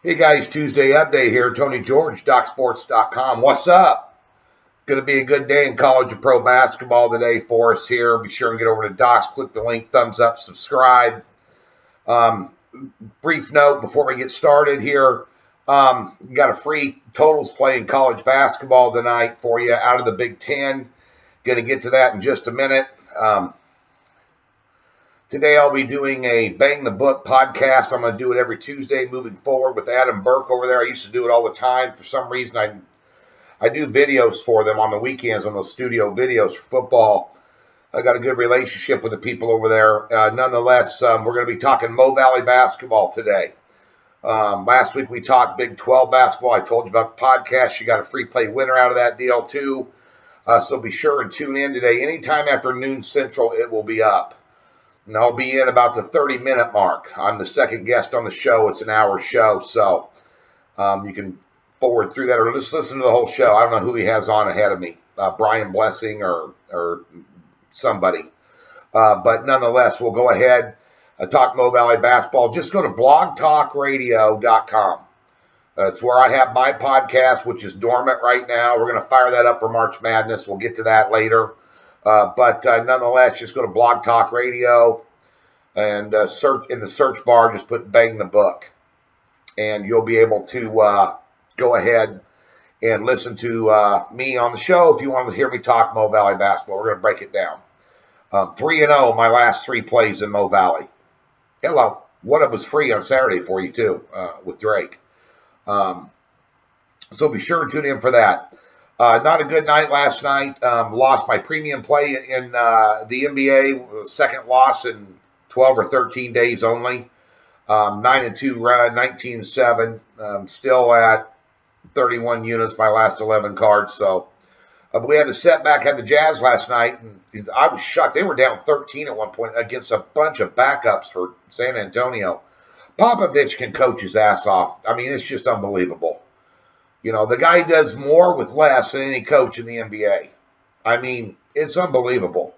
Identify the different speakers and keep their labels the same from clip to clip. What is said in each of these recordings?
Speaker 1: Hey guys, Tuesday update here. Tony George, DocSports.com. What's up? Going to be a good day in college and pro basketball today for us here. Be sure and get over to Docs, click the link, thumbs up, subscribe. Brief note before we get started here. Got a free totals play in college basketball tonight for you out of the Big Ten. Going to get to that in just a minute. Today I'll be doing a Bang the Book podcast. I'm going to do it every Tuesday moving forward with Adam Burke over there. I used to do it all the time. For some reason, I do videos for them on the weekends, on those studio videos for football. I got a good relationship with the people over there. Nonetheless, we're going to be talking Mo Valley basketball today. Last week we talked Big 12 basketball. I told you about the podcast. You got a free play winner out of that deal too. So be sure and tune in today. Anytime after noon Central, it will be up. And I'll be in about the 30-minute mark. I'm the second guest on the show. It's an hour show, so you can forward through that or just listen to the whole show. I don't know who he has on ahead of me, Brian Blessing or somebody. But nonetheless, we'll go ahead and talk Mo Valley basketball. Just go to blogtalkradio.com. That's where I have my podcast, which is dormant right now. We're going to fire that up for March Madness. We'll get to that later. But nonetheless, just go to Blog Talk Radio and search in the search bar, just put Bang the Book. And you'll be able to go ahead and listen to me on the show if you want to hear me talk Mo Valley basketball. We're going to break it down. 3-0, my last three plays in Mo Valley. Hello. One of them was free on Saturday for you, too, with Drake. So be sure to tune in for that. Not a good night last night. Lost my premium play in the NBA. Second loss in 12 or 13 days only. 9-2 run, 19-7. Still at 31 units, my last 11 cards. So we had a setback. Had the Jazz last night. And I was shocked. They were down 13 at one point against a bunch of backups for San Antonio. Popovich can coach his ass off. I mean, it's just unbelievable. You know, the guy does more with less than any coach in the NBA. I mean, it's unbelievable.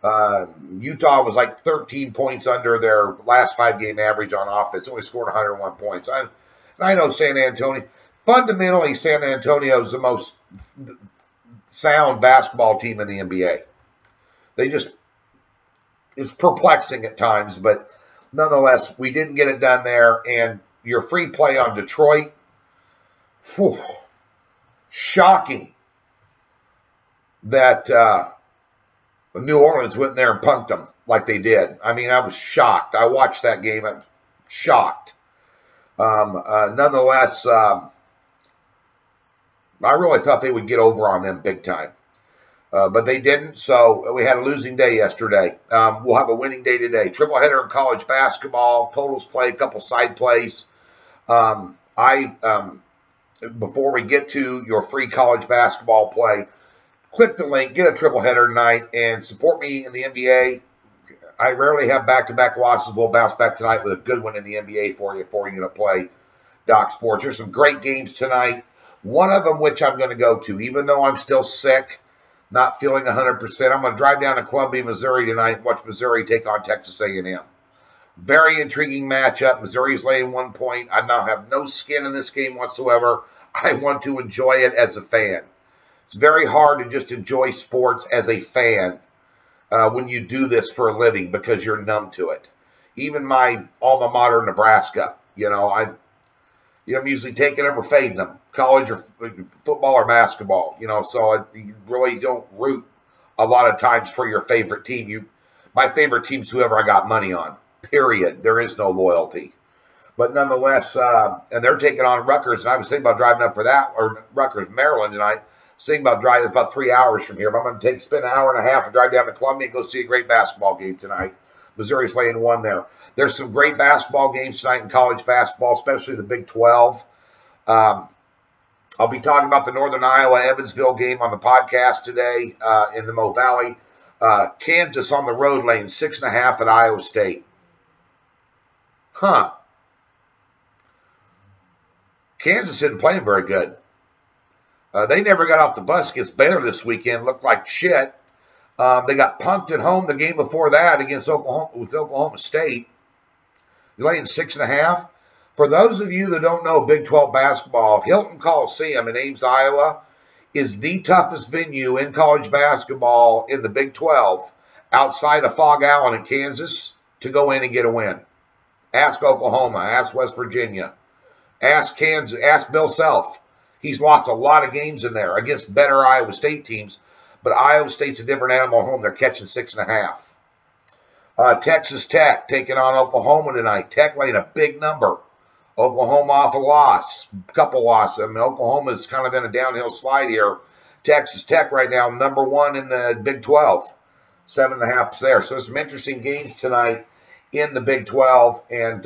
Speaker 1: Utah was like 13 points under their last 5-game average on offense. Only scored 101 points. I know San Antonio. Fundamentally, San Antonio is the most sound basketball team in the NBA. It's perplexing at times, but nonetheless, we didn't get it done there. And your free play on Detroit, whew, shocking that New Orleans went in there and punked them like they did. I mean, I was shocked. I watched that game. I'm shocked. Nonetheless, I really thought they would get over on them big time. But they didn't, so we had a losing day yesterday. We'll have a winning day today. Triple header in college basketball, totals play, a couple side plays. Before we get to your free college basketball play, click the link, get a triple header tonight, and support me in the NBA. I rarely have back-to-back losses. We'll bounce back tonight with a good one in the NBA for you before you're going to play Doc Sports. There's some great games tonight. One of them which I'm going to go to, even though I'm still sick, not feeling 100%. I'm going to drive down to Columbia, Missouri tonight and watch Missouri take on Texas A&M. Very intriguing matchup. Missouri's laying 1 point. I now have no skin in this game whatsoever. I want to enjoy it as a fan. It's very hard to just enjoy sports as a fan when you do this for a living because you're numb to it. Even my alma mater, Nebraska, I'm usually taking them or fading them, college or football or basketball, so you really don't root a lot of times for your favorite team. My favorite team's whoever I got money on. Period. There is no loyalty. But nonetheless, and they're taking on Rutgers, and I was thinking about driving up for that, or Rutgers, Maryland tonight. I was thinking about driving. It's about 3 hours from here. But I'm going to spend an hour and a half and drive down to Columbia and go see a great basketball game tonight. Missouri's laying 1 there. There's some great basketball games tonight in college basketball, especially the Big 12. I'll be talking about the Northern Iowa Evansville game on the podcast today in the Mo Valley. Kansas on the road laying 6.5 at Iowa State. Kansas isn't playing very good. They never got off the bus against Baylor this weekend. Looked like shit. They got punked at home the game before that against Oklahoma State. You're laying 6.5. For those of you that don't know Big 12 basketball, Hilton Coliseum in Ames, Iowa is the toughest venue in college basketball in the Big 12 outside of Fog Allen in Kansas to go in and get a win. Ask Oklahoma, ask West Virginia, ask Kansas, ask Bill Self. He's lost a lot of games in there against better Iowa State teams, but Iowa State's a different animal at home. They're catching 6.5. Texas Tech taking on Oklahoma tonight. Tech laying a big number. Oklahoma off a loss, couple losses. I mean, Oklahoma's kind of in a downhill slide here. Texas Tech right now, number 1 in the Big 12. 7.5 there. So some interesting games tonight in the Big 12. And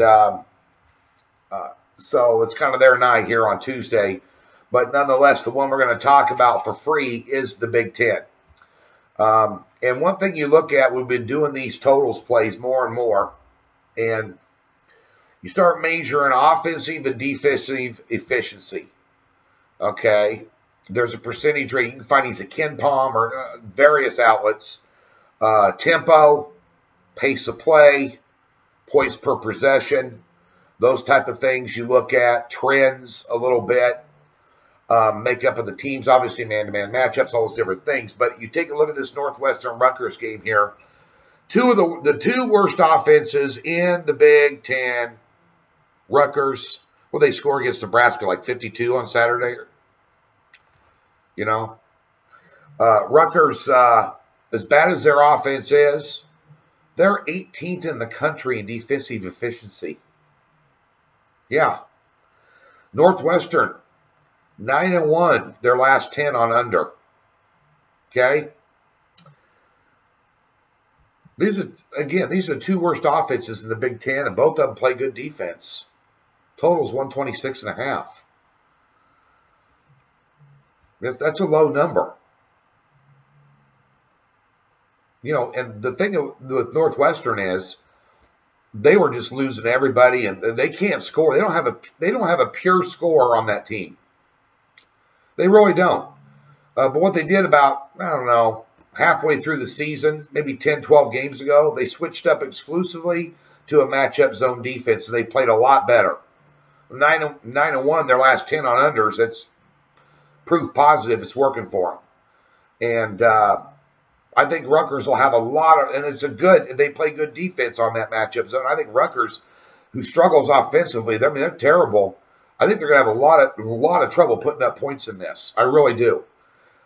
Speaker 1: so it's kind of their night here on Tuesday. But nonetheless, the one we're going to talk about for free is the Big 10. And one thing you look at, we've been doing these totals plays more and more. And you start measuring offensive and defensive efficiency. Okay? There's a percentage rate. You can find these at KenPom or various outlets. Tempo, pace of play, points per possession, those type of things you look at. Trends a little bit. Makeup of the teams, obviously man-to-man matchups, all those different things. But you take a look at this Northwestern Rutgers game here. Two of the two worst offenses in the Big Ten. Rutgers, well, they score against Nebraska like 52 on Saturday. You know, Rutgers, as bad as their offense is, they're 18th in the country in defensive efficiency. Yeah. Northwestern, 9-1, their last 10 on under. Okay? These are the two worst offenses in the Big Ten, and both of them play good defense. Total's 126.5. That's a low number. You know, and the thing with Northwestern is they were just losing everybody, and they can't score. They don't have a pure scorer on that team. They really don't. But what they did about, I don't know, halfway through the season, maybe 10, 12 games ago, they switched up exclusively to a matchup zone defense, and they played a lot better. 9-1, their last 10 on unders, that's proof positive it's working for them. And I think Rutgers will have a lot of, and they play good defense on that matchup zone. I think Rutgers, who struggles offensively, they're terrible. I think they're going to have a lot of trouble putting up points in this. I really do.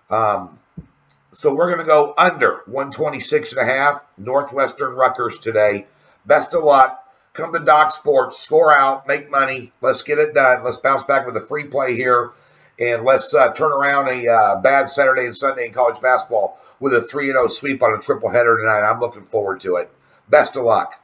Speaker 1: So we're going to go under 126.5, Northwestern Rutgers today. Best of luck. Come to Doc Sports, score out, make money. Let's get it done. Let's bounce back with a free play here. And let's turn around a bad Saturday and Sunday in college basketball with a 3-0 sweep on a triple header tonight. I'm looking forward to it. Best of luck.